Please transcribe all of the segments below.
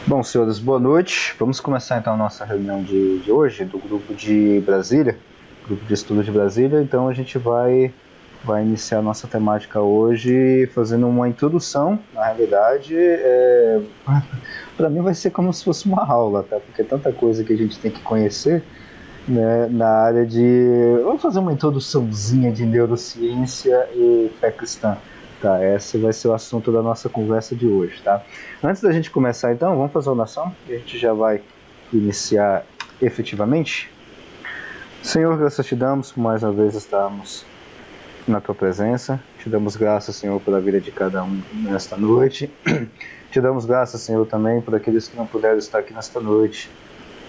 Bom, senhores, boa noite. Vamos começar então a nossa reunião de hoje, do grupo de Brasília, grupo de estudo de Brasília. Então a gente vai iniciar a nossa temática hoje fazendo uma introdução. Na realidade, para mim vai ser como se fosse uma aula, tá? Porque é tanta coisa que a gente tem que conhecer, né, na área de... Vamos fazer uma introduçãozinha de neurociência e fé cristã. Tá, esse vai ser o assunto da nossa conversa de hoje, tá? Antes da gente começar, então, vamos fazer a oração e a gente já vai iniciar efetivamente. Senhor, graças te damos por mais uma vez estarmos na tua presença. Te damos graças, Senhor, pela vida de cada um nesta noite. Te damos graças, Senhor, também por aqueles que não puderam estar aqui nesta noite.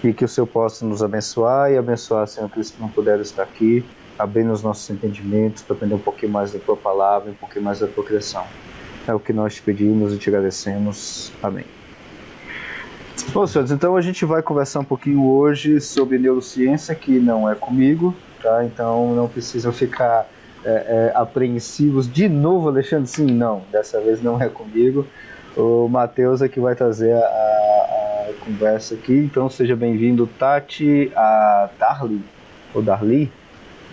E que o Senhor possa nos abençoar e abençoar, Senhor, aqueles que não puderam estar aqui, abrindo os nossos entendimentos para aprender um pouquinho mais da tua palavra, um pouquinho mais da tua criação. É o que nós te pedimos e te agradecemos. Amém. Bom, senhores, então a gente vai conversar um pouquinho hoje sobre neurociência, que não é comigo, tá? Então não precisam ficar apreensivos. De novo, Alexandre? Sim, não, dessa vez não é comigo. O Matheus é que vai trazer a conversa aqui. Então seja bem-vindo, Tati, a Darli, ou Darli,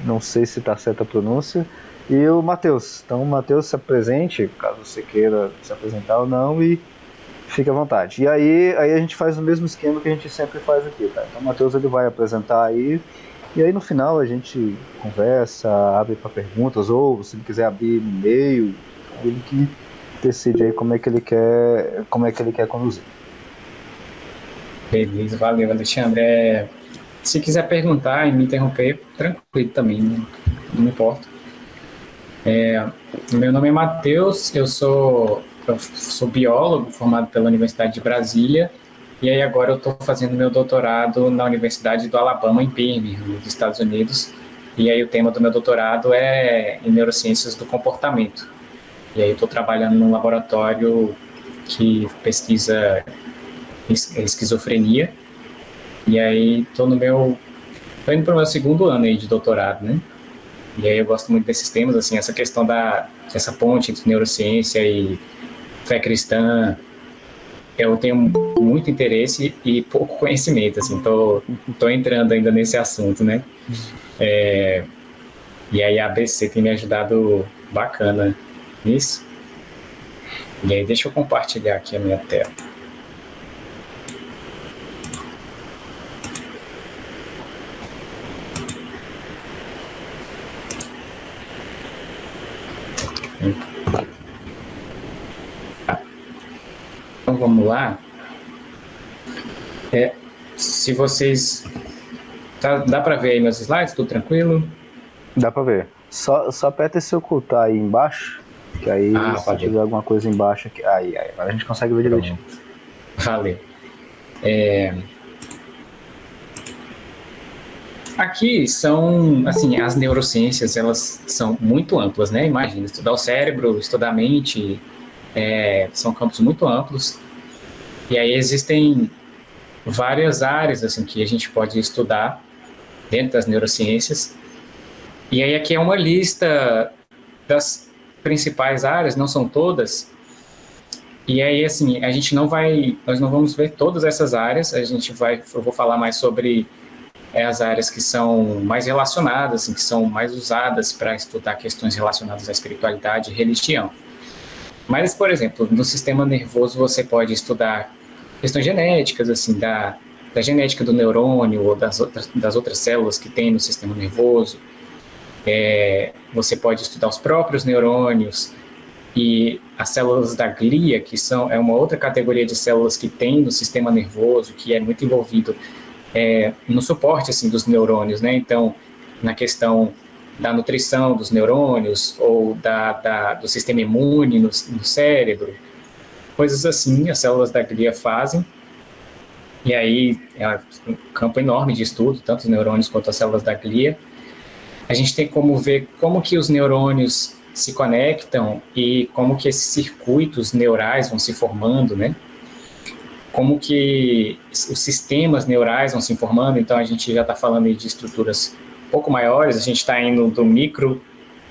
não sei se está certa a pronúncia, e o Matheus. Então o Matheus se apresente, caso você queira se apresentar ou não, e fique à vontade. E aí a gente faz o mesmo esquema que a gente sempre faz aqui, tá? Então o Matheus ele vai apresentar aí, e aí no final a gente conversa, abre para perguntas, ou se ele quiser abrir no meio, ele que decide aí como é que ele quer conduzir. Beleza, valeu, Alexandre. Se quiser perguntar e me interromper, tranquilo também, não me importa. Meu nome é Matheus, eu sou biólogo formado pela Universidade de Brasília, e aí agora eu estou fazendo meu doutorado na Universidade do Alabama, em Birmingham, nos Estados Unidos, e aí o tema do meu doutorado é em neurociências do comportamento. E aí eu estou trabalhando num laboratório que pesquisa esquizofrenia, e aí tô indo para o meu segundo ano aí de doutorado, né? E aí eu gosto muito desses temas, assim, essa questão essa ponte entre neurociência e fé cristã. Eu tenho muito interesse e pouco conhecimento, assim, tô entrando ainda nesse assunto, né? E aí a ABC tem me ajudado bacana nisso. E aí deixa eu compartilhar aqui a minha tela. Então vamos lá. Se vocês... dá para ver aí meus slides? Tudo tranquilo? Dá para ver. Só aperta esse ocultar aí embaixo, que aí se tiver alguma coisa embaixo aqui... Aí, agora a gente consegue ver direitinho. Valeu. Aqui são, assim, as neurociências, elas são muito amplas, né? Imagina, estudar o cérebro, estudar a mente, são campos muito amplos. E aí existem várias áreas, assim, que a gente pode estudar dentro das neurociências. E aí aqui é uma lista das principais áreas, não são todas. E aí, assim, nós não vamos ver todas essas áreas, eu vou falar mais sobre as áreas que são mais relacionadas, assim, que são mais usadas para estudar questões relacionadas à espiritualidade e religião. Mas, por exemplo, no sistema nervoso você pode estudar questões genéticas, assim, da genética do neurônio ou das outras células que tem no sistema nervoso. Você pode estudar os próprios neurônios e as células da glia, que é uma outra categoria de células que tem no sistema nervoso, que é muito envolvido no suporte, assim, dos neurônios, né? Então, na questão da nutrição dos neurônios ou do sistema imune no cérebro, coisas assim, as células da glia fazem. E aí é um campo enorme de estudo, tanto os neurônios quanto as células da glia. A gente tem como ver como que os neurônios se conectam e como que esses circuitos neurais vão se formando, né? Como que os sistemas neurais vão se formando. Então a gente já está falando aí de estruturas um pouco maiores, a gente está indo do micro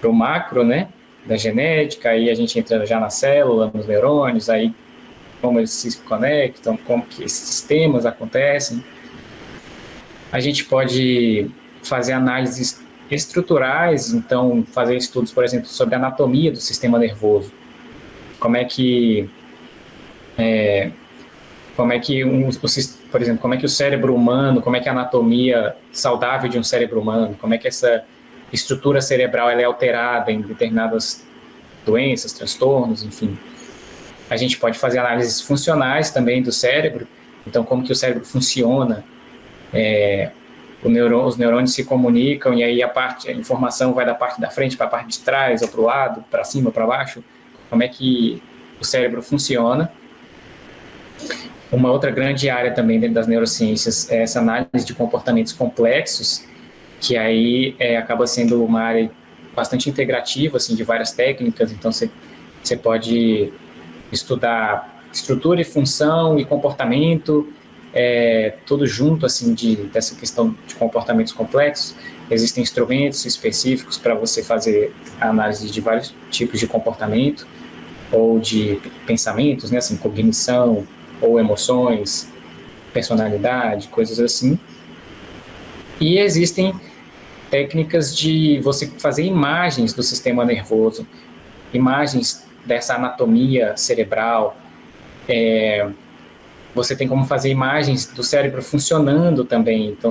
para o macro, né? Da genética, aí a gente entra já na célula, nos neurônios, aí como eles se conectam, como que esses sistemas acontecem. A gente pode fazer análises estruturais, então fazer estudos, por exemplo, sobre a anatomia do sistema nervoso. Como é que por exemplo, como é que o cérebro humano, como é que a anatomia saudável de um cérebro humano, como é que essa estrutura cerebral ela é alterada em determinadas doenças, transtornos, enfim. A gente pode fazer análises funcionais também do cérebro, então como que o cérebro funciona, os neurônios se comunicam e aí a informação vai da parte da frente para a parte de trás, ou para o lado, para cima, para baixo, como é que o cérebro funciona. Uma outra grande área também dentro das neurociências é essa análise de comportamentos complexos, que aí acaba sendo uma área bastante integrativa, assim, de várias técnicas. Então, você pode estudar estrutura e função e comportamento, tudo junto, assim, dessa questão de comportamentos complexos. Existem instrumentos específicos para você fazer a análise de vários tipos de comportamento ou de pensamentos, né, assim, cognição, ou emoções, personalidade, coisas assim. E existem técnicas de você fazer imagens do sistema nervoso, imagens dessa anatomia cerebral. Você tem como fazer imagens do cérebro funcionando também. Então,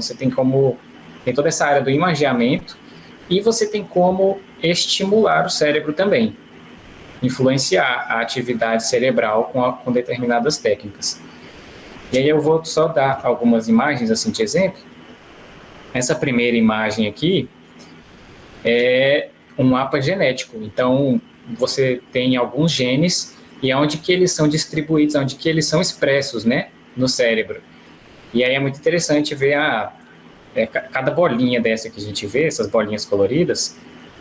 tem toda essa área do imageamento e você tem como estimular o cérebro também, influenciar a atividade cerebral com determinadas técnicas. E aí eu vou só dar algumas imagens assim de exemplo. Essa primeira imagem aqui é um mapa genético. Então, você tem alguns genes e onde que eles são distribuídos, onde que eles são expressos, né, no cérebro. E aí é muito interessante ver cada bolinha dessa que a gente vê, essas bolinhas coloridas,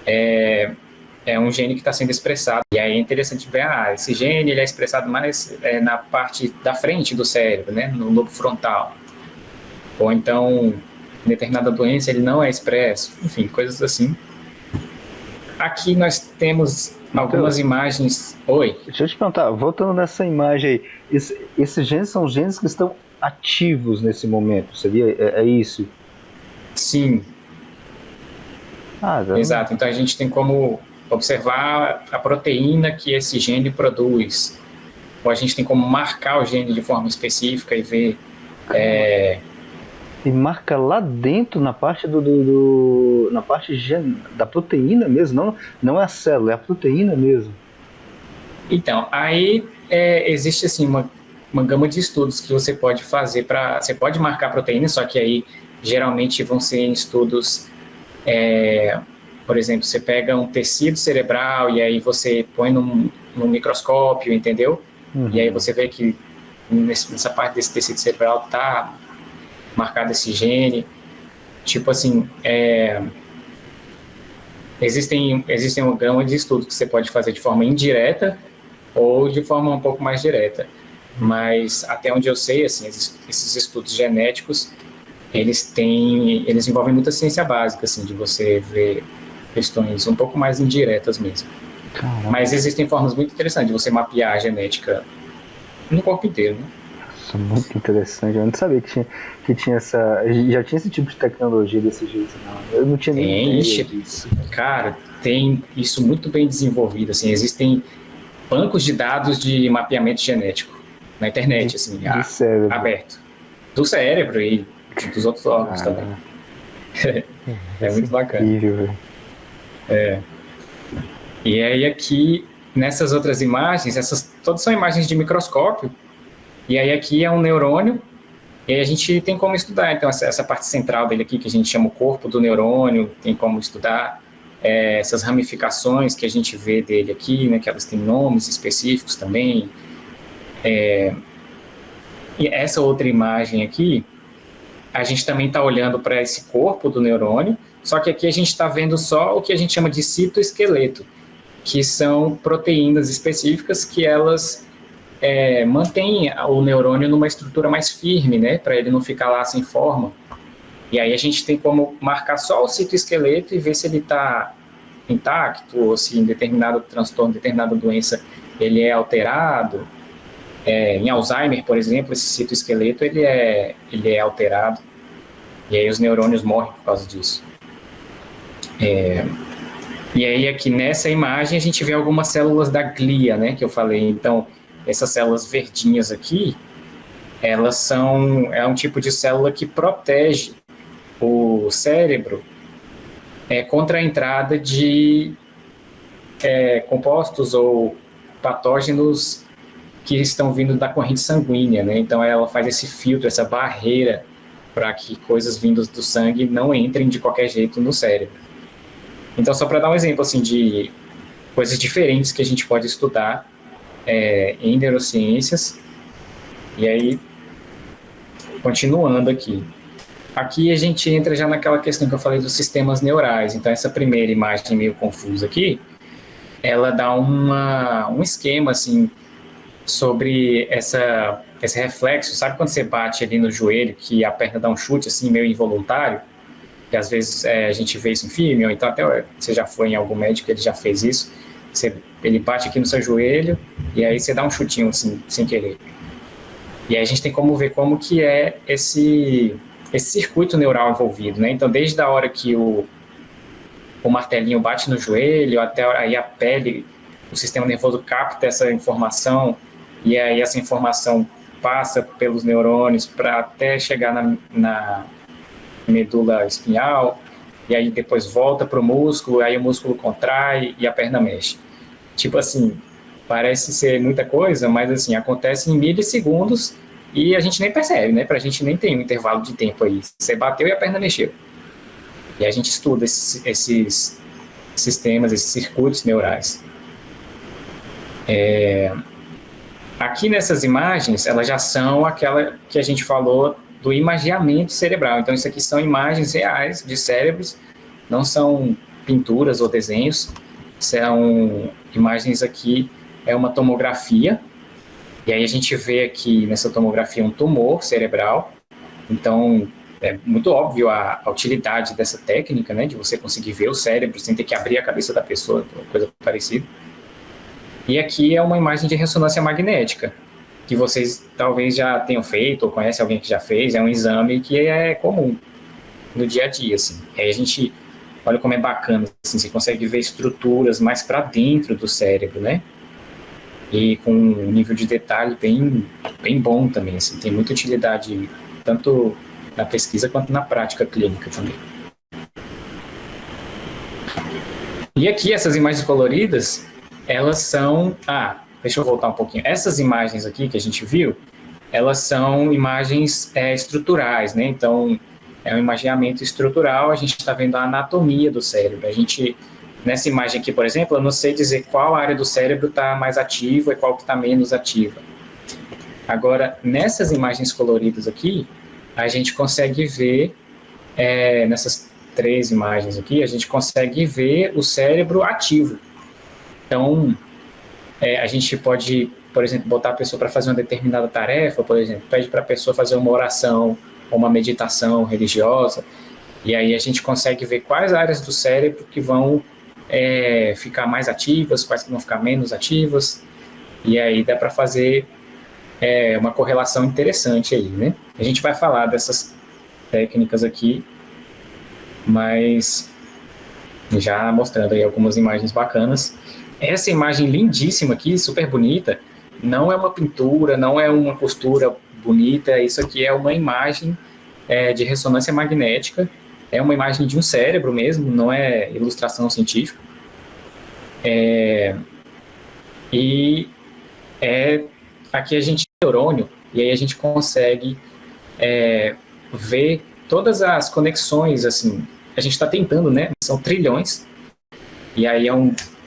é um gene que está sendo expressado. E aí é interessante ver, esse gene ele é expressado mais na parte da frente do cérebro, né, no lobo frontal. Ou então, em determinada doença, ele não é expresso. Enfim, coisas assim. Aqui nós temos algumas imagens... Oi? Deixa eu te perguntar, voltando nessa imagem aí, esses genes são genes que estão ativos nesse momento, seria? É isso? Sim. Exato. Então a gente tem como observar a proteína que esse gene produz. Ou a gente tem como marcar o gene de forma específica e ver... E marca lá dentro, na parte na parte da proteína mesmo, não é a célula, é a proteína mesmo. Então, aí existe assim uma gama de estudos que você pode fazer você pode marcar proteína, só que aí geralmente vão ser em estudos, por exemplo, você pega um tecido cerebral e aí você põe num microscópio, entendeu? Uhum. E aí você vê que nessa parte desse tecido cerebral está marcado esse gene. Tipo assim, existem uma gama de estudos que você pode fazer de forma indireta ou de forma um pouco mais direta. Mas até onde eu sei, assim, esses estudos genéticos, eles envolvem muita ciência básica, assim, de você ver questões um pouco mais indiretas mesmo. Caramba. Mas existem formas muito interessantes de você mapear a genética no corpo inteiro, né? Nossa, muito interessante. Eu não sabia que tinha já tinha esse tipo de tecnologia desse jeito, não. Eu não tinha nem ideia disso. Cara, tem isso muito bem desenvolvido, assim, existem bancos de dados de mapeamento genético na internet, assim, aberto. Do cérebro e dos outros órgãos também. É muito bacana. Incrível, E aí aqui, nessas outras imagens, todas são imagens de microscópio, e aí aqui é um neurônio, e aí a gente tem como estudar, então, essa parte central dele aqui, que a gente chama o corpo do neurônio, tem como estudar essas ramificações que a gente vê dele aqui, né, que elas têm nomes específicos também. E essa outra imagem aqui, a gente também está olhando para esse corpo do neurônio, só que aqui a gente está vendo só o que a gente chama de citoesqueleto, que são proteínas específicas que elas mantêm o neurônio numa estrutura mais firme, né, para ele não ficar lá sem forma. E aí a gente tem como marcar só o citoesqueleto e ver se ele está intacto ou se em determinado transtorno, determinada doença, ele é alterado. Em Alzheimer, por exemplo, esse citoesqueleto ele é alterado, e aí os neurônios morrem por causa disso. E aí aqui nessa imagem a gente vê algumas células da glia, né, que eu falei. Então, essas células verdinhas aqui, elas é um tipo de célula que protege o cérebro contra a entrada de compostos ou patógenos que estão vindo da corrente sanguínea, né? Então ela faz esse filtro, essa barreira para que coisas vindas do sangue não entrem de qualquer jeito no cérebro. Então, só para dar um exemplo assim de coisas diferentes que a gente pode estudar em neurociências. E aí, continuando aqui. Aqui a gente entra já naquela questão que eu falei dos sistemas neurais. Então, essa primeira imagem meio confusa aqui, ela dá um esquema, assim, sobre esse reflexo. Sabe quando você bate ali no joelho, que a perna dá um chute, assim, meio involuntário? Que às vezes a gente vê isso em filme, ou então até você já foi em algum médico, ele já fez isso. Ele bate aqui no seu joelho, e aí você dá um chutinho, assim, sem querer. E aí a gente tem como ver como que é esse circuito neural envolvido, né? Então, desde a hora que o martelinho bate no joelho, até aí a pele, o sistema nervoso capta essa informação, e aí essa informação passa pelos neurônios para até chegar na medula espinhal, e aí depois volta para o músculo, aí o músculo contrai e a perna mexe. Tipo assim, parece ser muita coisa, mas assim, acontece em milissegundos e a gente nem percebe, né? Pra gente nem tem um intervalo de tempo aí. Você bateu e a perna mexeu. E a gente estuda esses sistemas, esses circuitos neurais. Aqui nessas imagens, elas já são aquela que a gente falou do imagiamento cerebral. Então, isso aqui são imagens reais de cérebros, não são pinturas ou desenhos, são imagens aqui, é uma tomografia, e aí a gente vê aqui nessa tomografia um tumor cerebral. Então, é muito óbvio a utilidade dessa técnica, né, de você conseguir ver o cérebro sem ter que abrir a cabeça da pessoa, coisa parecida. E aqui é uma imagem de ressonância magnética, que vocês talvez já tenham feito, ou conhecem alguém que já fez. É um exame que é comum no dia a dia, assim. Aí a gente, olha como é bacana, assim, você consegue ver estruturas mais para dentro do cérebro, né? E com um nível de detalhe bem bom também, assim. Tem muita utilidade, tanto na pesquisa quanto na prática clínica também. E aqui, essas imagens coloridas, elas são... deixa eu voltar um pouquinho. Essas imagens aqui que a gente viu, elas são imagens estruturais, né? Então, é um imaginamento estrutural, a gente está vendo a anatomia do cérebro. Nessa imagem aqui, por exemplo, eu não sei dizer qual área do cérebro está mais ativa e qual que está menos ativa. Agora, nessas imagens coloridas aqui, a gente consegue ver, nessas 3 imagens aqui, a gente consegue ver o cérebro ativo. Então, a gente pode, por exemplo, botar a pessoa para fazer uma determinada tarefa, por exemplo, pede para a pessoa fazer uma oração ou uma meditação religiosa, e aí a gente consegue ver quais áreas do cérebro que vão ficar mais ativas, quais que vão ficar menos ativas, e aí dá para fazer uma correlação interessante aí, né? A gente vai falar dessas técnicas aqui, mas já mostrando aí algumas imagens bacanas. Essa imagem lindíssima aqui, super bonita, não é uma pintura, não é uma costura bonita, isso aqui é uma imagem de ressonância magnética, é uma imagem de um cérebro mesmo, não é ilustração científica. Aqui a gente tem neurônio, e aí a gente consegue ver todas as conexões, assim, a gente está tentando, né? São trilhões, e aí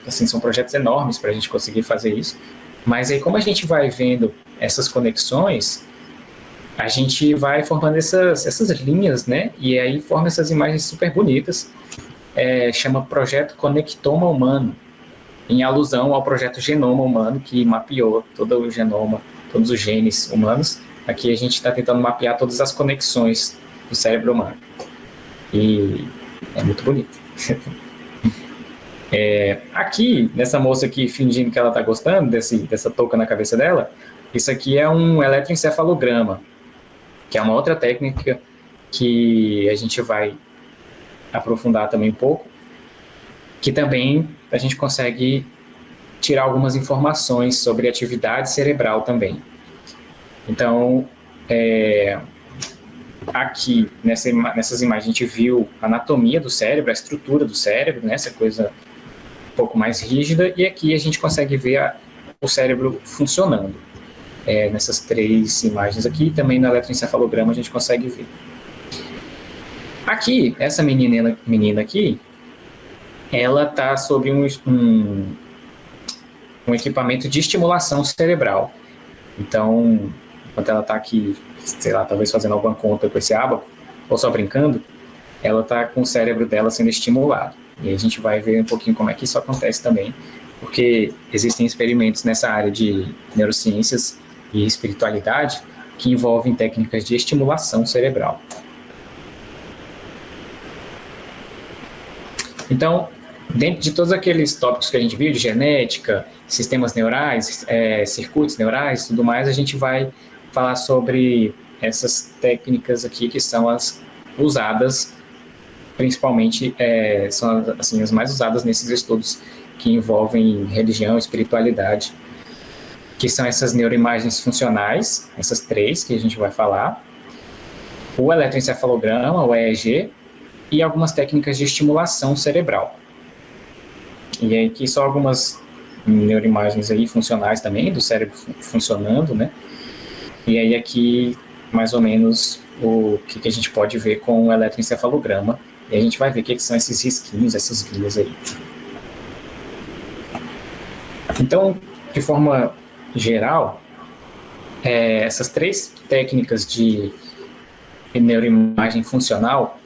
são projetos enormes para a gente conseguir fazer isso. Mas aí, como a gente vai vendo essas conexões, a gente vai formando essas linhas, né? E aí forma essas imagens super bonitas. Chama Projeto Conectoma Humano, em alusão ao projeto Genoma Humano, que mapeou todo o genoma, todos os genes humanos. Aqui a gente está tentando mapear todas as conexões do cérebro humano. E é muito bonito. Aqui, nessa moça aqui fingindo que ela está gostando dessa touca na cabeça dela, Isso aqui é um eletroencefalograma, que é uma outra técnica que a gente vai aprofundar também um pouco, que também a gente consegue tirar algumas informações sobre atividade cerebral também. Então, aqui nessas imagens a gente viu a anatomia do cérebro, a estrutura do cérebro, né, essa coisa um pouco mais rígida, e aqui a gente consegue ver o cérebro funcionando. Nessas 3 imagens aqui, também no eletroencefalograma a gente consegue ver. Aqui, essa menina aqui, ela está sob um equipamento de estimulação cerebral. Então, enquanto ela está aqui, sei lá, talvez fazendo alguma conta com esse ábaco, ou só brincando, ela está com o cérebro dela sendo estimulado. E a gente vai ver um pouquinho como é que isso acontece também, porque existem experimentos nessa área de neurociências e espiritualidade que envolvem técnicas de estimulação cerebral. Então, dentro de todos aqueles tópicos que a gente viu, de genética, sistemas neurais, circuitos neurais e tudo mais, a gente vai falar sobre essas técnicas aqui que são as usadas, principalmente, são assim, as mais usadas nesses estudos que envolvem religião, espiritualidade, que são essas neuroimagens funcionais, essas 3 que a gente vai falar, o eletroencefalograma, o EEG, e algumas técnicas de estimulação cerebral. E aí aqui só algumas neuroimagens aí funcionais também, do cérebro funcionando, né? E aí aqui, mais ou menos, o que a gente pode ver com o eletroencefalograma, e a gente vai ver o que são esses risquinhos, essas guias aí. Então, de forma geral, essas 3 técnicas de neuroimagem funcional,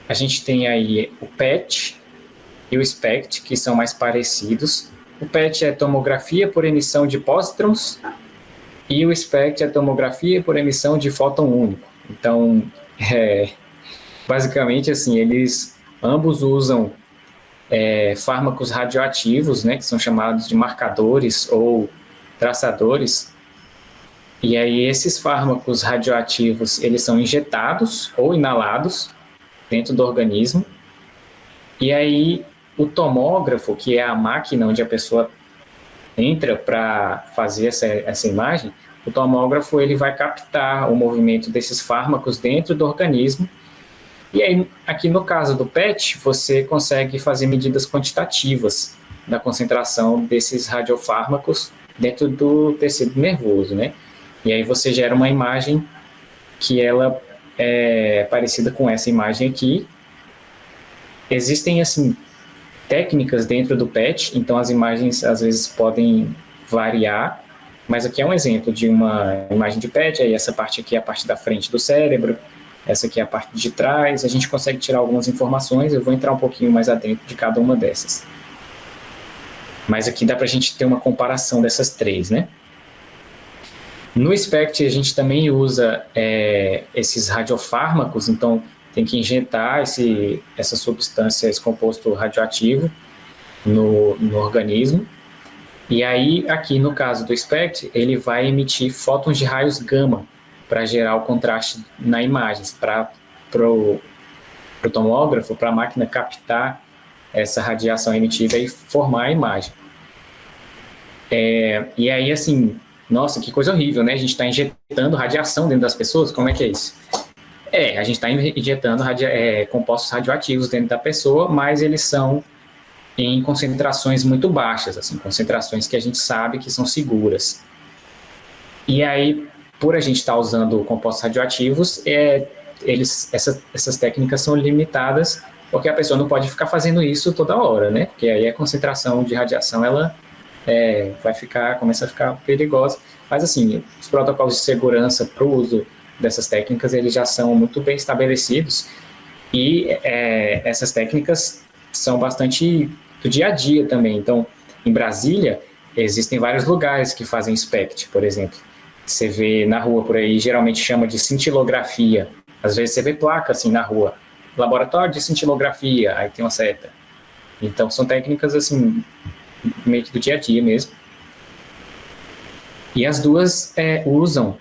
a gente tem aí o PET e o SPECT, que são mais parecidos. O PET é tomografia por emissão de pósitrons e o SPECT é tomografia por emissão de fóton único. Então, basicamente, assim, eles ambos usam fármacos radioativos, né, que são chamados de marcadores ou traçadores. E aí esses fármacos radioativos, eles são injetados ou inalados dentro do organismo. E aí o tomógrafo, que é a máquina onde a pessoa entra para fazer essa imagem, o tomógrafo ele vai captar o movimento desses fármacos dentro do organismo. E aí, aqui no caso do PET, você consegue fazer medidas quantitativas da concentração desses radiofármacos dentro do tecido nervoso, né? E aí você gera uma imagem que ela é parecida com essa imagem aqui. Existem, assim, técnicas dentro do PET, então as imagens às vezes podem variar, mas aqui é um exemplo de uma imagem de PET, aí essa parte aqui é a parte da frente do cérebro, essa aqui é a parte de trás, a gente consegue tirar algumas informações, eu vou entrar um pouquinho mais adentro de cada uma dessas. Mas aqui dá para a gente ter uma comparação dessas 3, né? No SPECT a gente também usa esses radiofármacos, então tem que injetar essa substância, esse composto radioativo no organismo. E aí, aqui no caso do SPECT, ele vai emitir fótons de raios gama para gerar o contraste na imagem, para o tomógrafo, para a máquina captar essa radiação emitida e formar a imagem. E aí, assim, nossa, que coisa horrível, né? A gente está injetando radiação dentro das pessoas, como é que é isso? A gente está injetando compostos radioativos dentro da pessoa, mas eles são em concentrações muito baixas, assim, concentrações que a gente sabe que são seguras. E aí, por a gente estar usando compostos radioativos, essas técnicas são limitadas, porque a pessoa não pode ficar fazendo isso toda hora, né? Porque aí a concentração de radiação, ela começa a ficar perigosa. Mas, assim, os protocolos de segurança para o uso dessas técnicas, eles já são muito bem estabelecidos, e essas técnicas são bastante do dia a dia também. Então, em Brasília, existem vários lugares que fazem SPECT, por exemplo. Você vê na rua por aí, geralmente chama de cintilografia. Às vezes você vê placa assim na rua, laboratório de cintilografia, aí tem uma seta. Então, são técnicas assim, meio que do dia a dia mesmo. E as duas usam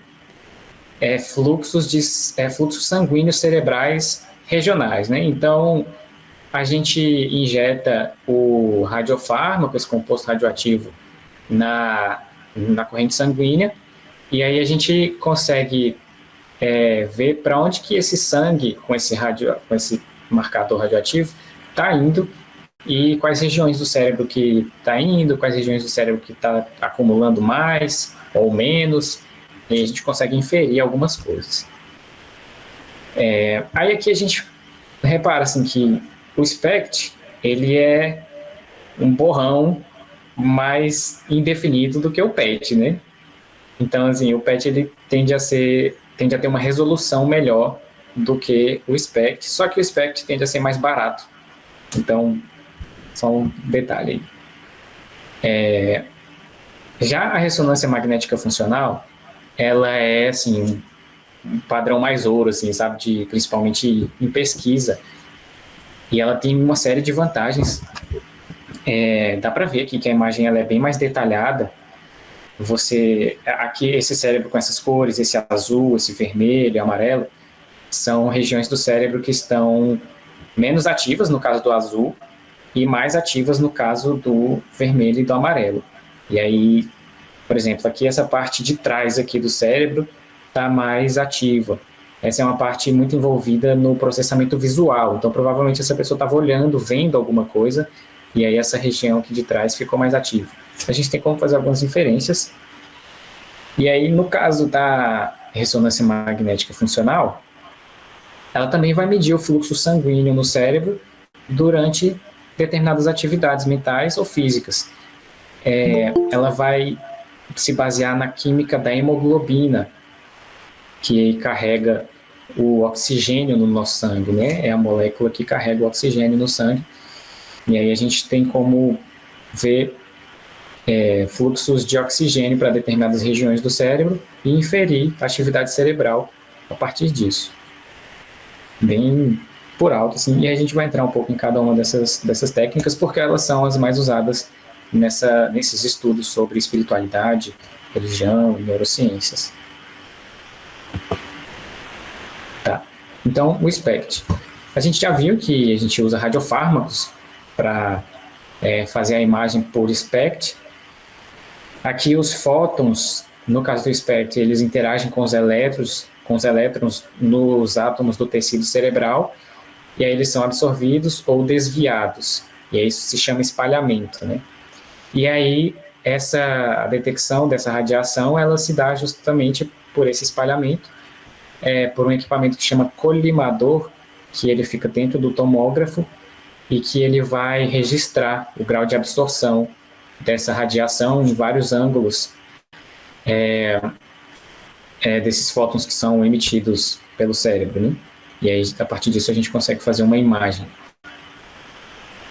fluxos sanguíneos cerebrais regionais, né? Então, a gente injeta o radiofármaco, esse composto radioativo, na corrente sanguínea, e aí a gente consegue ver para onde que esse sangue, com esse marcador radioativo, está indo, e quais regiões do cérebro que está indo, quais regiões do cérebro que está acumulando mais ou menos, e a gente consegue inferir algumas coisas. Aí aqui a gente repara assim, que o SPECT, ele é um borrão mais indefinido do que o PET, né? Então, assim, o PET ele tende a ter uma resolução melhor do que o SPECT, só que o SPECT tende a ser mais barato. Então, só um detalhe aí. Já a ressonância magnética funcional, ela é, assim, um padrão mais ouro, assim, sabe, principalmente em pesquisa, e ela tem uma série de vantagens. Dá para ver aqui que a imagem ela é bem mais detalhada. Aqui, esse cérebro com essas cores, esse azul, esse vermelho, amarelo, são regiões do cérebro que estão menos ativas, no caso do azul, e mais ativas no caso do vermelho e do amarelo. E aí, por exemplo, aqui essa parte de trás aqui do cérebro está mais ativa. Essa é uma parte muito envolvida no processamento visual. Então, provavelmente essa pessoa estava olhando, vendo alguma coisa, e aí essa região aqui de trás ficou mais ativa. A gente tem como fazer algumas inferências. E aí, no caso da ressonância magnética funcional, ela também vai medir o fluxo sanguíneo no cérebro durante determinadas atividades mentais ou físicas. Ela vai se basear na química da hemoglobina, que carrega o oxigênio no nosso sangue, né? É a molécula que carrega o oxigênio no sangue. E aí a gente tem como ver fluxos de oxigênio para determinadas regiões do cérebro e inferir a atividade cerebral a partir disso. Bem por alto, assim, e a gente vai entrar um pouco em cada uma dessas técnicas, porque elas são as mais usadas nesses estudos sobre espiritualidade, religião e neurociências. Tá. Então, o SPECT. A gente já viu que a gente usa radiofármacos para fazer a imagem por SPECT. Aqui os fótons, no caso do SPECT, eles interagem com os elétrons nos átomos do tecido cerebral, e aí eles são absorvidos ou desviados, e aí isso se chama espalhamento, né? E aí a detecção dessa radiação, ela se dá justamente por esse espalhamento, por um equipamento que chama colimador, que ele fica dentro do tomógrafo, e que ele vai registrar o grau de absorção dessa radiação em vários ângulos desses fótons que são emitidos pelo cérebro, né? E aí, a partir disso, a gente consegue fazer uma imagem.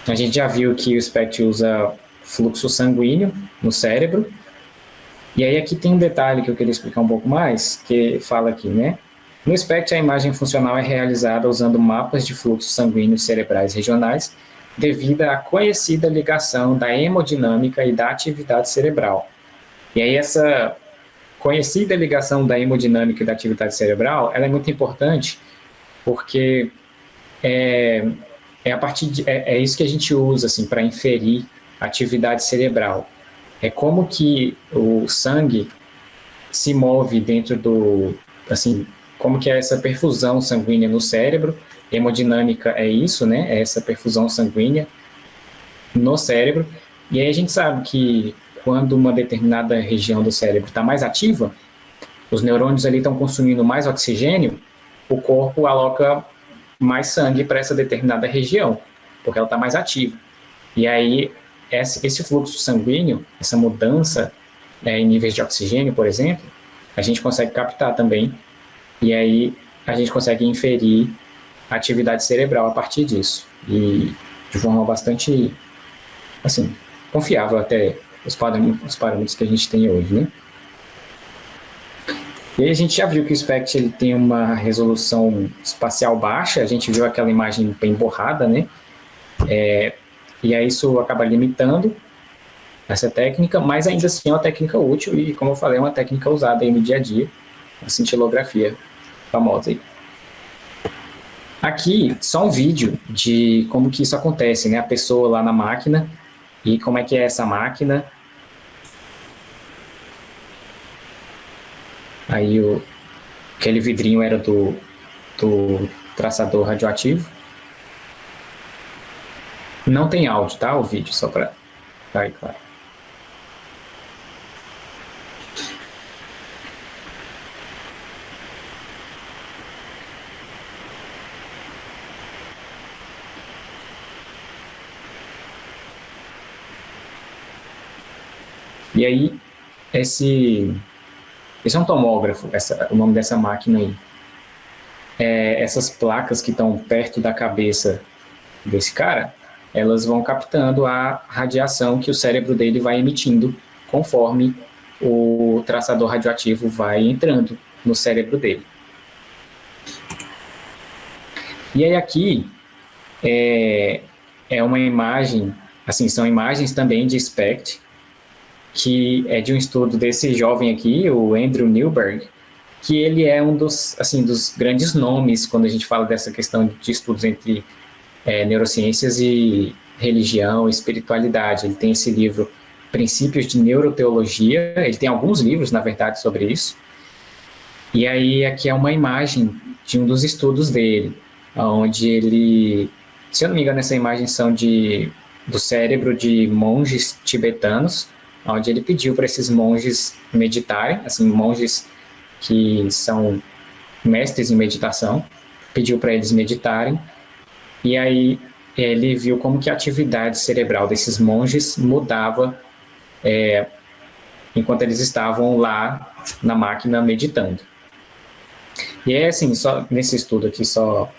A gente já viu que o SPECT usa fluxo sanguíneo no cérebro. E aí, aqui tem um detalhe que eu queria explicar um pouco mais, que fala aqui, né? No SPECT, a imagem funcional é realizada usando mapas de fluxos sanguíneos cerebrais regionais, devido à conhecida ligação da hemodinâmica e da atividade cerebral. E aí, essa conhecida ligação da hemodinâmica e da atividade cerebral, ela é muito importante, porque é isso que a gente usa assim, para inferir atividade cerebral. É como que o sangue se move dentro como que é essa perfusão sanguínea no cérebro. Hemodinâmica é isso, né? É essa perfusão sanguínea no cérebro. E aí a gente sabe que quando uma determinada região do cérebro está mais ativa, os neurônios ali estão consumindo mais oxigênio, o corpo aloca mais sangue para essa determinada região, porque ela está mais ativa. E aí, esse fluxo sanguíneo, essa mudança em níveis de oxigênio, por exemplo, a gente consegue captar também, e aí a gente consegue inferir a atividade cerebral a partir disso. E de forma bastante, assim, confiável até os parâmetros que a gente tem hoje, né? E aí a gente já viu que o SPECT ele tem uma resolução espacial baixa, a gente viu aquela imagem bem borrada, né? E aí isso acaba limitando. essa técnica, mas ainda assim é uma técnica útil e, como eu falei, é uma técnica usada aí no dia a dia, a cintilografia famosa aí. Aqui, só um vídeo de como que isso acontece, né? A pessoa lá na máquina e como é que é essa máquina. Aí aquele vidrinho era do traçador radioativo. Não tem áudio, tá? O vídeo, só para ficar claro. E aí, esse é um tomógrafo, o nome dessa máquina aí. Essas placas que estão perto da cabeça desse cara, elas vão captando a radiação que o cérebro dele vai emitindo conforme o traçador radioativo vai entrando no cérebro dele. E aí aqui é uma imagem, assim, são imagens também de SPECT, que é de um estudo desse jovem aqui, o Andrew Newberg, que ele é um dos grandes nomes quando a gente fala dessa questão de estudos entre neurociências e religião e espiritualidade. Ele tem esse livro, Princípios de Neuroteologia, ele tem alguns livros, na verdade, sobre isso. E aí aqui é uma imagem de um dos estudos dele, onde ele, se eu não me engano, essa imagem são do cérebro de monges tibetanos, onde ele pediu para esses monges meditarem, assim, monges que são mestres em meditação, pediu para eles meditarem, e aí ele viu como que a atividade cerebral desses monges mudava enquanto eles estavam lá na máquina meditando. E é assim, só nesse estudo aqui, só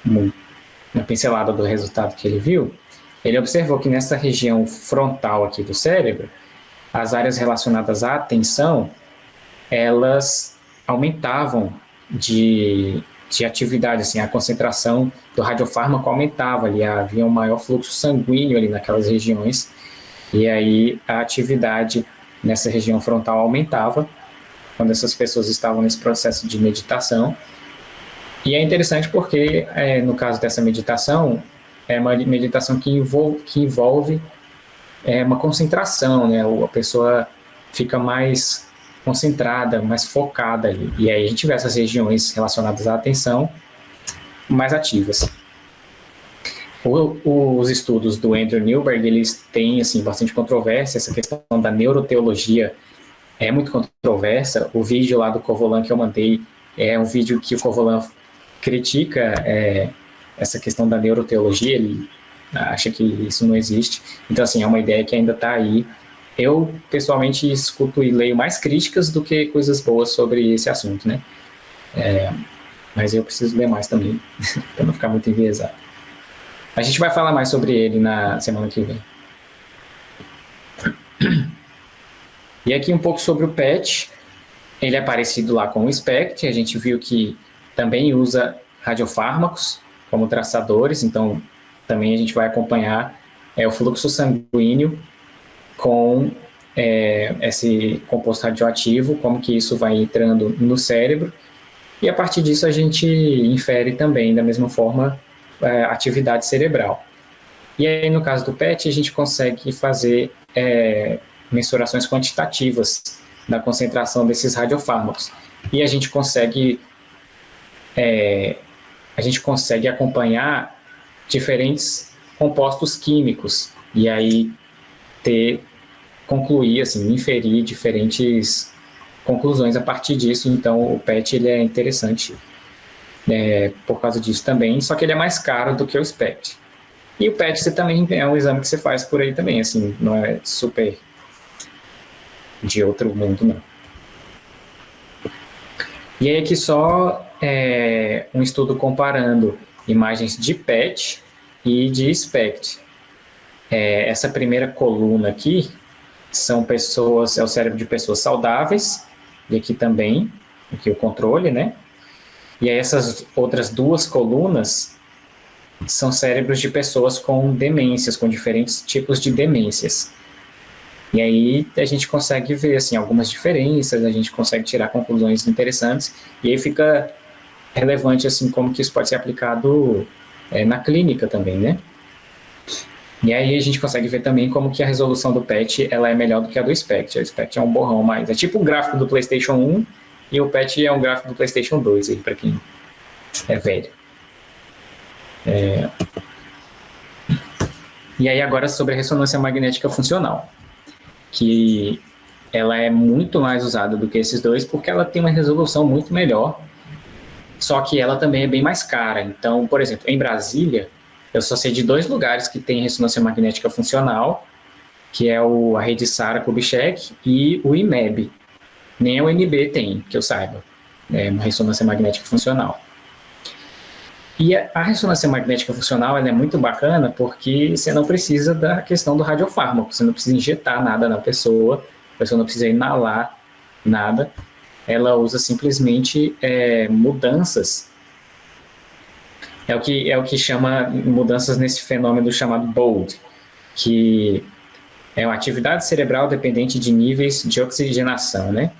uma pincelada do resultado que ele viu, ele observou que nessa região frontal aqui do cérebro, as áreas relacionadas à atenção, elas aumentavam de atividade, assim, a concentração do radiofármaco aumentava ali, havia um maior fluxo sanguíneo ali naquelas regiões, e aí a atividade nessa região frontal aumentava quando essas pessoas estavam nesse processo de meditação. E é interessante porque, no caso dessa meditação, é uma meditação que envolve uma concentração, né? A pessoa fica mais concentrada, mais focada ali. E aí a gente vê essas regiões relacionadas à atenção mais ativas. Os estudos do Andrew Newberg, eles têm assim, bastante controvérsia, essa questão da neuroteologia é muito controversa. O vídeo lá do Covolan que eu mandei é um vídeo que o Covolan critica essa questão da neuroteologia, ele acha que isso não existe. Então, assim, é uma ideia que ainda está aí. Eu, pessoalmente, escuto e leio mais críticas do que coisas boas sobre esse assunto, né? Mas eu preciso ler mais também, para não ficar muito enviesado. A gente vai falar mais sobre ele na semana que vem. E aqui um pouco sobre o PET. Ele é parecido lá com o SPECT. A gente viu que também usa radiofármacos como traçadores, então também a gente vai acompanhar o fluxo sanguíneo com esse composto radioativo, como que isso vai entrando no cérebro, e a partir disso a gente infere também, da mesma forma, atividade cerebral. E aí, no caso do PET, a gente consegue fazer mensurações quantitativas da concentração desses radiofármacos, e a gente consegue acompanhar diferentes compostos químicos, e aí concluir, assim, inferir diferentes conclusões a partir disso. Então o PET ele é interessante por causa disso também, só que ele é mais caro do que o SPECT. E o PET você também é um exame que você faz por aí também, assim, não é super de outro mundo, não. E aí aqui só um estudo comparando imagens de PET e de SPECT. Essa primeira coluna aqui são pessoas, é o cérebro de pessoas saudáveis, e aqui também, aqui o controle, né? E aí essas outras duas colunas são cérebros de pessoas com demências, com diferentes tipos de demências. E aí a gente consegue ver assim, algumas diferenças, a gente consegue tirar conclusões interessantes, e aí fica relevante assim, como que isso pode ser aplicado na clínica também, né? E aí a gente consegue ver também como que a resolução do PET ela é melhor do que a do SPECT. O SPECT é um borrão, mas é tipo o gráfico do PlayStation 1 e o PET é um gráfico do PlayStation 2, aí, para quem é velho. E aí agora sobre a ressonância magnética funcional, que ela é muito mais usada do que esses dois porque ela tem uma resolução muito melhor, só que ela também é bem mais cara. Então, por exemplo, em Brasília, eu só sei de 2 lugares que tem ressonância magnética funcional, que é a rede Sara Kubitschek e o IMEB. Nem a UNB tem, que eu saiba, uma ressonância magnética funcional. E a ressonância magnética funcional ela é muito bacana porque você não precisa da questão do radiofármaco, você não precisa injetar nada na pessoa, a pessoa não precisa inalar nada, ela usa simplesmente mudanças. É o que chama mudanças nesse fenômeno chamado BOLD, que é uma atividade cerebral dependente de níveis de oxigenação, né?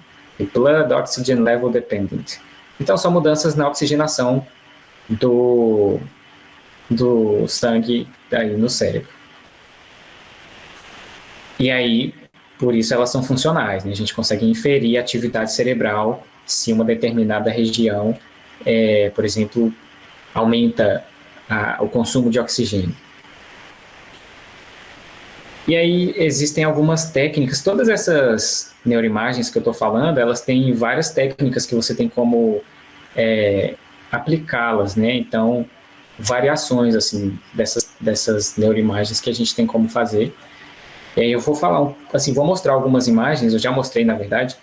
Blood Oxygen Level Dependent. Então, são mudanças na oxigenação do sangue aí no cérebro. E aí, por isso elas são funcionais, né? A gente consegue inferir a atividade cerebral se uma determinada região, por exemplo, aumenta o consumo de oxigênio. E aí existem algumas técnicas, todas essas neuroimagens que eu estou falando, elas têm várias técnicas que você tem como aplicá-las, né? Então, variações assim dessas neuroimagens que a gente tem como fazer. E aí eu vou falar, assim, vou mostrar algumas imagens, eu já mostrei, na verdade,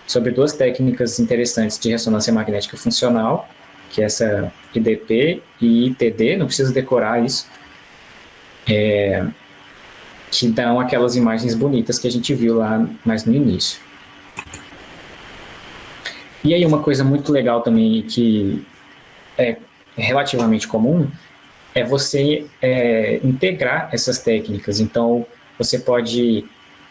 sobre 2 técnicas interessantes de ressonância magnética funcional, que é essa IDP e ITD, não precisa decorar isso, que dão aquelas imagens bonitas que a gente viu lá mais no início. E aí uma coisa muito legal também, que é relativamente comum, é você integrar essas técnicas. Então, você pode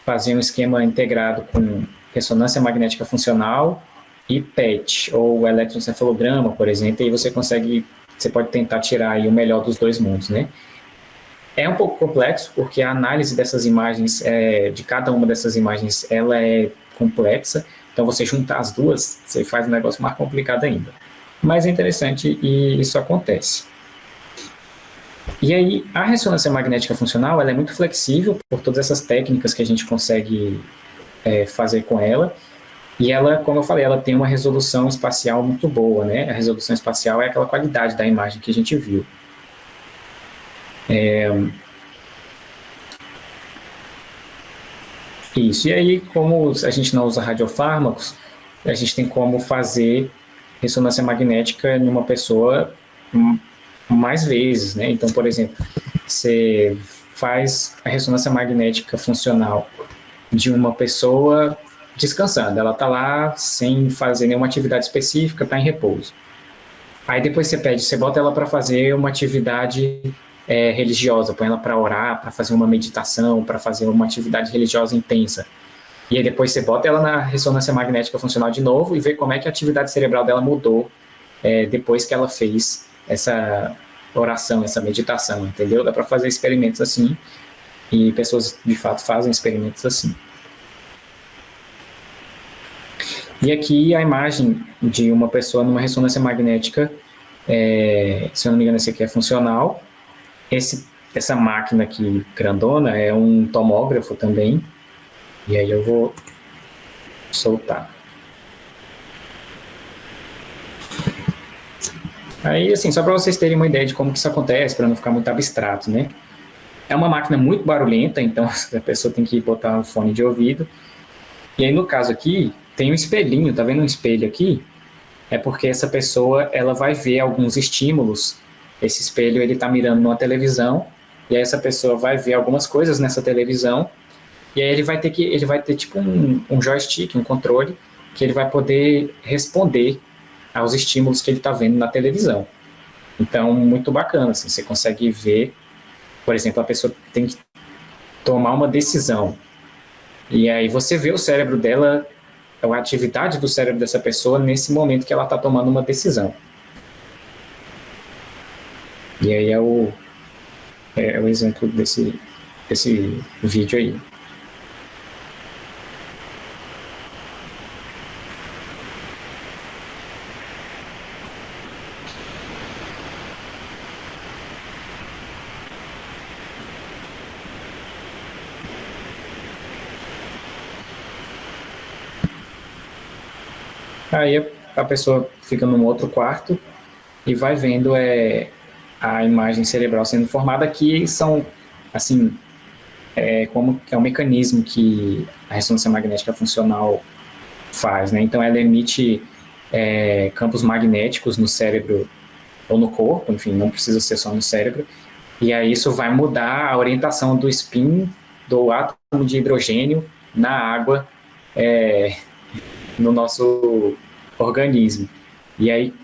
fazer um esquema integrado com ressonância magnética funcional e PET, ou eletroencefalograma, por exemplo, e você pode tentar tirar aí o melhor dos 2 mundos, né? É um pouco complexo, porque a análise dessas imagens, de cada uma dessas imagens, ela é complexa, então você juntar as duas, você faz um negócio mais complicado ainda. Mas é interessante e isso acontece. E aí, a ressonância magnética funcional, ela é muito flexível por todas essas técnicas que a gente consegue fazer com ela, e ela, como eu falei, ela tem uma resolução espacial muito boa, né? A resolução espacial é aquela qualidade da imagem que a gente viu. Isso, e aí, como a gente não usa radiofármacos, a gente tem como fazer ressonância magnética em uma pessoa mais vezes, né? Então, por exemplo, você faz a ressonância magnética funcional de uma pessoa descansando, ela está lá sem fazer nenhuma atividade específica, está em repouso. Aí depois você bota ela para fazer uma atividade religiosa, põe ela para orar, para fazer uma meditação, para fazer uma atividade religiosa intensa. E aí depois você bota ela na ressonância magnética funcional de novo e vê como é que a atividade cerebral dela mudou depois que ela fez essa oração, essa meditação, entendeu? Dá para fazer experimentos assim, e pessoas de fato fazem experimentos assim. E aqui a imagem de uma pessoa numa ressonância magnética, se eu não me engano esse aqui é funcional. Essa máquina aqui grandona é um tomógrafo também, e aí eu vou soltar. Aí, assim, só para vocês terem uma ideia de como que isso acontece, para não ficar muito abstrato, né? É uma máquina muito barulhenta, então a pessoa tem que botar um fone de ouvido. E aí, no caso aqui, tem um espelhinho, tá vendo um espelho aqui? É porque essa pessoa, ela vai ver alguns estímulos. Esse espelho, ele tá mirando numa televisão, e aí essa pessoa vai ver algumas coisas nessa televisão, e aí ele vai ter tipo um joystick, um controle, que ele vai poder responder aos estímulos que ele está vendo na televisão. Então, muito bacana, assim, você consegue ver, por exemplo, a pessoa tem que tomar uma decisão, E aí você vê o cérebro dela, a atividade do cérebro dessa pessoa nesse momento que ela está tomando uma decisão. E aí é o exemplo desse vídeo aí. Aí a pessoa fica num outro quarto e vai vendo a imagem cerebral sendo formada, que são, assim, como é um mecanismo que a ressonância magnética funcional faz, né? Então ela emite campos magnéticos no cérebro ou no corpo, enfim, não precisa ser só no cérebro, e aí isso vai mudar a orientação do spin do átomo de hidrogênio na água no nosso organismo. E aí,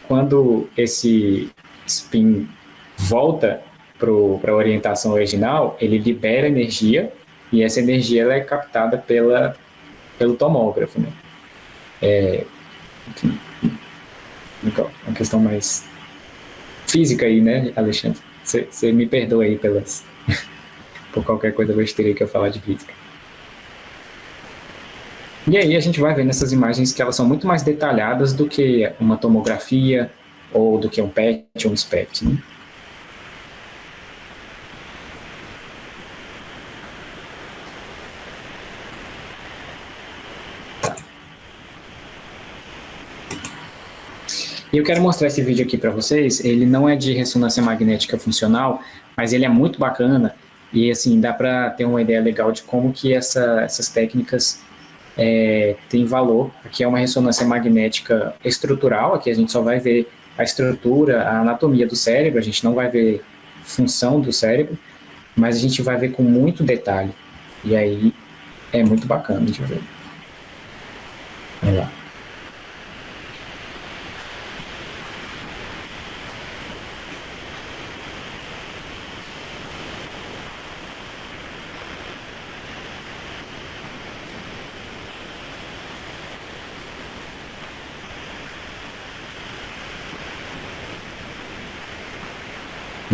quando esse spin volta para a orientação original, ele libera energia, e essa energia ela é captada pelo tomógrafo, né? Enfim, uma questão mais física aí, né, Alexandre? Você me perdoa aí por qualquer coisa besteira que eu falar de física. E aí a gente vai ver nessas imagens que elas são muito mais detalhadas do que uma tomografia ou do que um PET ou um SPECT, né? E eu quero mostrar esse vídeo aqui para vocês. Ele não é de ressonância magnética funcional, mas ele é muito bacana e assim dá para ter uma ideia legal de como que essas técnicas têm valor. Aqui é uma ressonância magnética estrutural, aqui a gente só vai ver a estrutura, a anatomia do cérebro, a gente não vai ver função do cérebro, mas a gente vai ver com muito detalhe. E aí é muito bacana de ver. Vamos lá.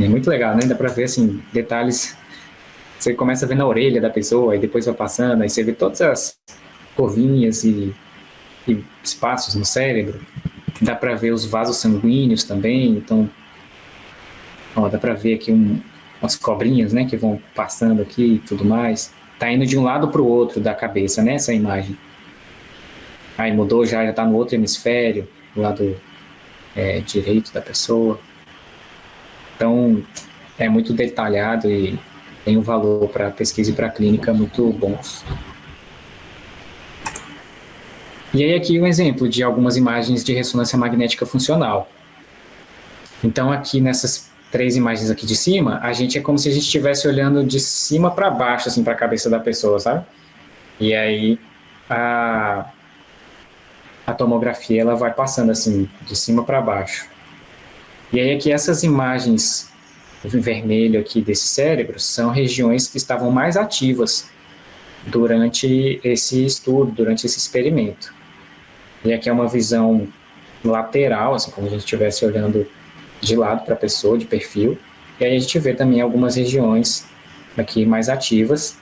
É muito legal, né? Dá pra ver, assim, detalhes. Você começa a ver na orelha da pessoa, e depois vai passando, aí você vê todas as curvinhas e espaços no cérebro. Dá pra ver os vasos sanguíneos também, então... Ó, dá pra ver aqui umas cobrinhas, né? Que vão passando aqui e tudo mais. Tá indo de um lado pro outro da cabeça, né? Essa imagem. Aí mudou, já tá no outro hemisfério, do lado direito da pessoa. Então, é muito detalhado e tem um valor para pesquisa e para clínica muito bons. E aí aqui um exemplo de algumas imagens de ressonância magnética funcional. Então, aqui nessas 3 imagens aqui de cima, a gente é como se a gente estivesse olhando de cima para baixo, assim, para a cabeça da pessoa, sabe? E aí a tomografia ela vai passando assim, de cima para baixo. E aí aqui essas imagens em vermelho aqui desse cérebro são regiões que estavam mais ativas durante esse estudo, durante esse experimento. E aqui é uma visão lateral, assim como a gente estivesse olhando de lado para a pessoa, de perfil. E aí a gente vê também algumas regiões aqui mais ativas.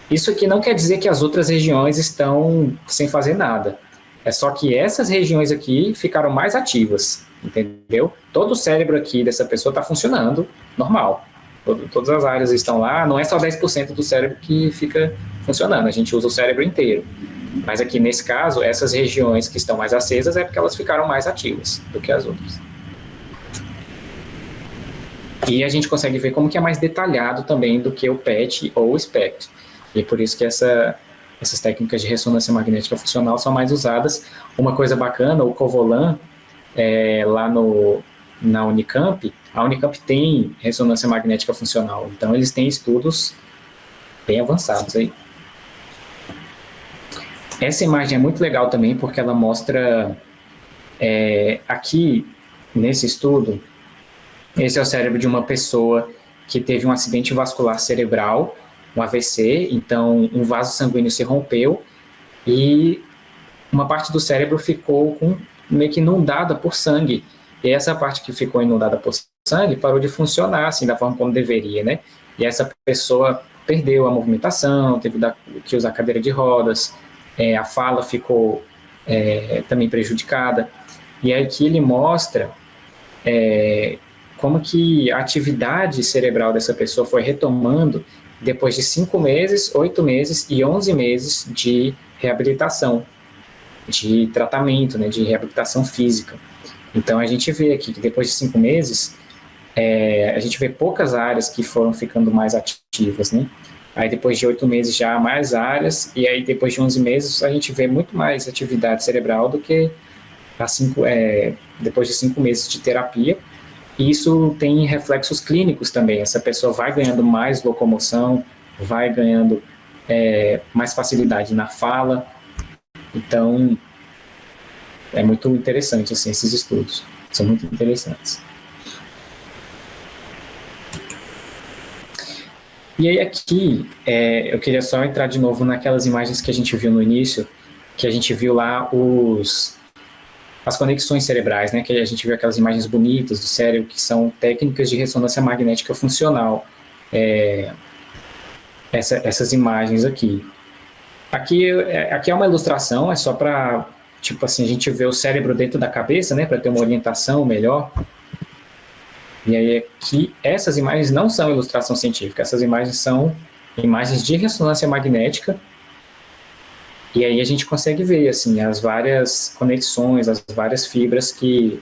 Isso aqui não quer dizer que as outras regiões estão sem fazer nada. É só que essas regiões aqui ficaram mais ativas, entendeu? Todo o cérebro aqui dessa pessoa está funcionando normal. Todas as áreas estão lá, não é só 10% do cérebro que fica funcionando, a gente usa o cérebro inteiro. Mas aqui, nesse caso, essas regiões que estão mais acesas é porque elas ficaram mais ativas do que as outras. E a gente consegue ver como que é mais detalhado também do que o PET ou o SPECT. E é por isso que essas técnicas de ressonância magnética funcional são mais usadas. Uma coisa bacana, o Covolan, lá na Unicamp, a Unicamp tem ressonância magnética funcional, então eles têm estudos bem avançados aí. Essa imagem é muito legal também porque ela mostra, aqui nesse estudo, esse é o cérebro de uma pessoa que teve um acidente vascular cerebral um AVC, então um vaso sanguíneo se rompeu e uma parte do cérebro ficou meio que inundada por sangue. E essa parte que ficou inundada por sangue parou de funcionar assim da forma como deveria, né? E essa pessoa perdeu a movimentação, teve que usar cadeira de rodas, a fala ficou também prejudicada. E aí que ele mostra como que a atividade cerebral dessa pessoa foi retomando depois de 5 meses, 8 meses e 11 meses de reabilitação, de tratamento, né, de reabilitação física. Então a gente vê aqui que depois de 5 meses, a gente vê poucas áreas que foram ficando mais ativas, né? Aí depois de 8 meses já mais áreas, e aí depois de 11 meses a gente vê muito mais atividade cerebral do que depois de 5 meses de terapia. E isso tem reflexos clínicos também. Essa pessoa vai ganhando mais locomoção, vai ganhando mais facilidade na fala. Então, é muito interessante assim, esses estudos. São muito interessantes. E aí aqui, eu queria só entrar de novo naquelas imagens que a gente viu no início, que a gente viu lá as conexões cerebrais, né? Que a gente viu aquelas imagens bonitas do cérebro, que são técnicas de ressonância magnética funcional. Essas imagens aqui. Aqui é uma ilustração, é só para, tipo assim, a gente ver o cérebro dentro da cabeça, né? Para ter uma orientação melhor. E aí aqui, essas imagens não são ilustração científica, essas imagens são imagens de ressonância magnética. E aí a gente consegue ver assim, as várias conexões, as várias fibras que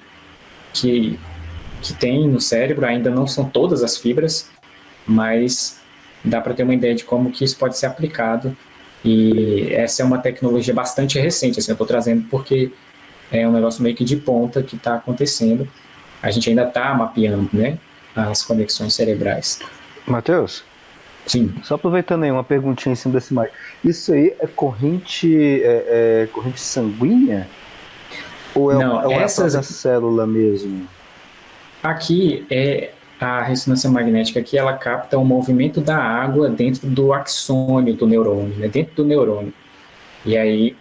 tem no cérebro. Ainda não são todas as fibras, mas dá para ter uma ideia de como que isso pode ser aplicado. E essa é uma tecnologia bastante recente, assim, eu estou trazendo porque é um negócio meio que de ponta que está acontecendo. A gente ainda está mapeando, né, as conexões cerebrais. Matheus? Sim. Só aproveitando aí uma perguntinha em cima desse imagem. Isso aí é corrente sanguínea? Ou Não, uma própria célula mesmo? Aqui a ressonância magnética aqui, ela capta o movimento da água dentro do axônio do neurônio, né, dentro do neurônio. E aí,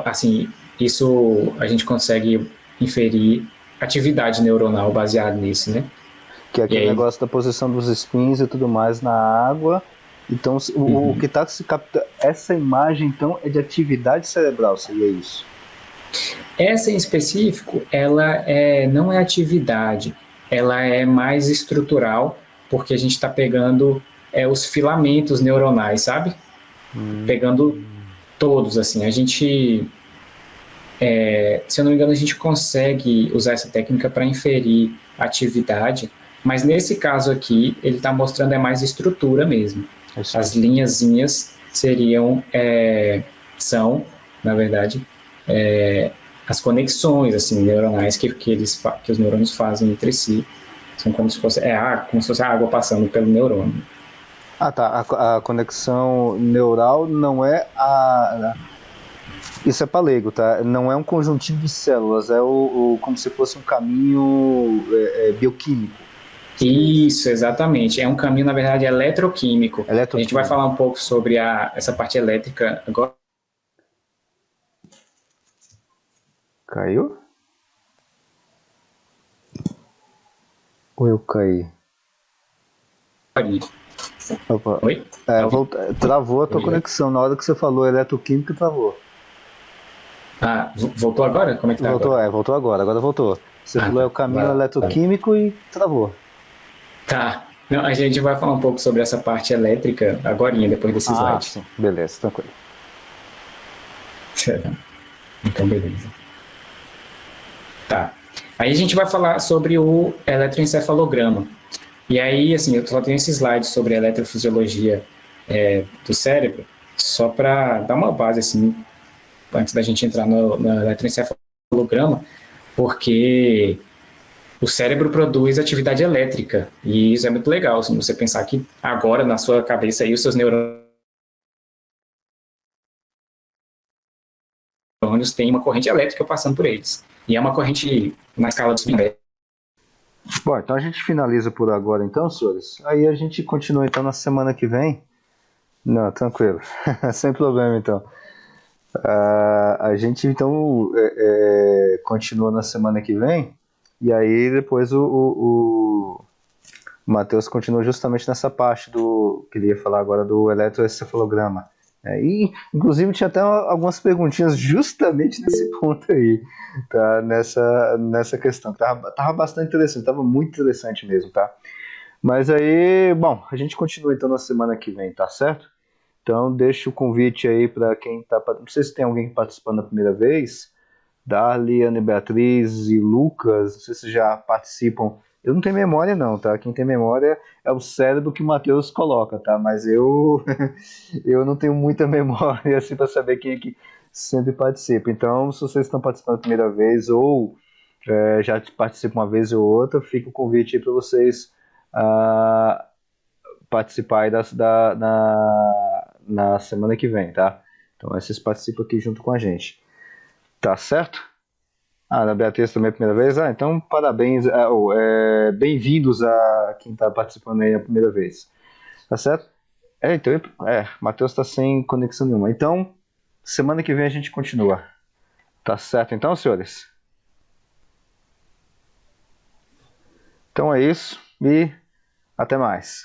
assim, isso a gente consegue inferir atividade neuronal baseada nisso, né? Que é aquele negócio da posição dos spins e tudo mais na água. Então, o que está se captando, essa imagem, então, é de atividade cerebral, seria isso? Essa em específico, ela não é atividade, ela é mais estrutural, porque a gente está pegando os filamentos neuronais, sabe? Pegando todos, assim. A gente, se eu não me engano, a gente consegue usar essa técnica para inferir atividade, mas nesse caso aqui, ele está mostrando mais estrutura mesmo. As linhazinhas são, na verdade, as conexões assim, neuronais que os neurônios fazem entre si. São como se fosse a água passando pelo neurônio. Ah, tá. A conexão neural não é Isso é para leigo, tá? Não é um conjuntivo de células, é como se fosse um caminho bioquímico. Isso, exatamente. É um caminho, na verdade, eletroquímico. A gente vai falar um pouco sobre essa parte elétrica agora. Caiu? Ou eu caí? Opa. Oi? Travou a tua conexão. Na hora que você falou eletroquímica, travou. Ah, voltou agora? Como é que tá agora? Voltou agora. Agora voltou. Você falou o caminho eletroquímico e travou. Tá. Não, a gente vai falar um pouco sobre essa parte elétrica agorinha, depois desse slide. Sim. Beleza, tranquilo. Então, beleza. Tá. Aí a gente vai falar sobre o eletroencefalograma. E aí, assim, eu só tenho esse slide sobre a eletrofisiologia do cérebro, só para dar uma base, assim, antes da gente entrar no eletroencefalograma, porque o cérebro produz atividade elétrica, e isso é muito legal, se você pensar que agora, na sua cabeça, aí, os seus neurônios têm uma corrente elétrica passando por eles. E é uma corrente na escala dos Bom, então a gente finaliza por agora então, senhores. Aí a gente continua então na semana que vem. Não, tranquilo. Sem problema então. A gente então continua na semana que vem. E aí depois o Matheus continua justamente nessa parte do que ele ia falar agora do eletroencefalograma. E inclusive tinha até algumas perguntinhas justamente nesse ponto aí, tá? Nessa questão. Tava bastante interessante, tava muito interessante mesmo, tá? Mas aí, bom, a gente continua então na semana que vem, tá certo? Então deixa o convite aí para quem tá. Não sei se tem alguém participando da primeira vez. Darly, Ana Beatriz e Lucas, não sei se já participam. Eu não tenho memória não, tá? Quem tem memória é o cérebro que o Matheus coloca, tá? Mas eu eu não tenho muita memória assim para saber quem é que sempre participa. Então, se vocês estão participando a primeira vez ou já participam uma vez ou outra, fica o convite aí para vocês ah, participar aí na semana que vem, tá? Então, aí vocês participam aqui junto com a gente. Tá certo? Na Beatriz também é a primeira vez? Então parabéns, bem-vindos a quem está participando aí a primeira vez. Tá certo? Então, Matheus está sem conexão nenhuma. Então, semana que vem a gente continua. Tá certo então, senhores? Então é isso e até mais.